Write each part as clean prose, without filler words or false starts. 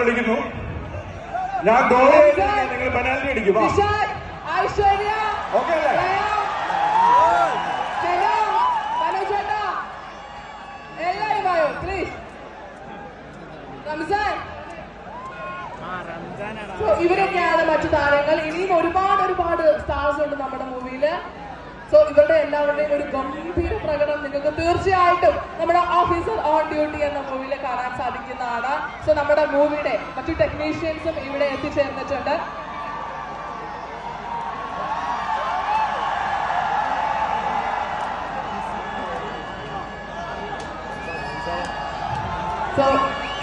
വിളിക്കുന്നു. ഞാൻ ഗോൾ നിങ്ങൾ പെനാൽറ്റി അടിക്കും. ഐശ്വര്യ ഓക്കെ അല്ലേ? എല്ലാരും വായോ പ്ലീസ്. റംസാൻ. ഇവരൊക്കെയാണ് മറ്റു താരങ്ങൾ. ഇനിയും ഒരുപാട് സ്റ്റാർസ് ഉണ്ട് നമ്മുടെ മൂവിയില്. സോ ഇവരുടെ എല്ലാവരുടെയും ഒരു ഗംഭീര പ്രകടനം നിങ്ങൾക്ക് തീർച്ചയായിട്ടും നമ്മുടെ ഓഫീസർ ഓൺ ഡ്യൂട്ടി എന്ന മൂവിയിൽ കാണാൻ സാധിക്കുന്നതാണ്. സോ നമ്മുടെ മൂവിയുടെ മറ്റു ടെക്നീഷ്യൻസും ഇവിടെ എത്തിച്ചേർന്നിട്ടുണ്ട്. സോ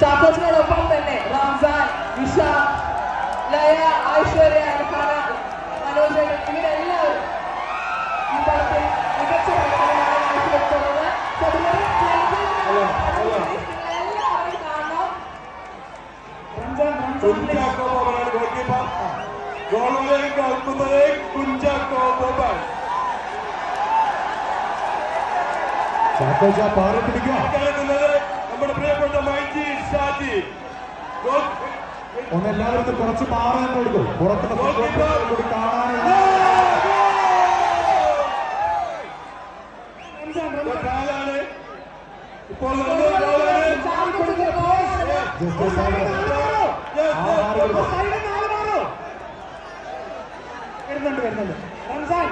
ചാക്കോച്ചിനോടൊപ്പം തന്നെ റംസാൻ, വിശാൽ, ലയ, ഐശ്വര്യ, മനോജ് ഇവരെല്ലാവരും ഈ പടത്തിൽ മികച്ച പ്രകടനമാണ് കാഴ്ചവെച്ചുള്ളത്. എല്ലാവരും കാണണം. പാറ പിടിക്കുക. നമ്മുടെ പ്രിയപ്പെട്ട മൈജി ഷാജി ഒന്നെല്ലാവരും കുറച്ച് മാറാൻ കൊടുക്കും. പുറത്തുള്ള കാണാനുള്ള ഇപ്പോൾ വരുന്നുണ്ട്. റംസാൻ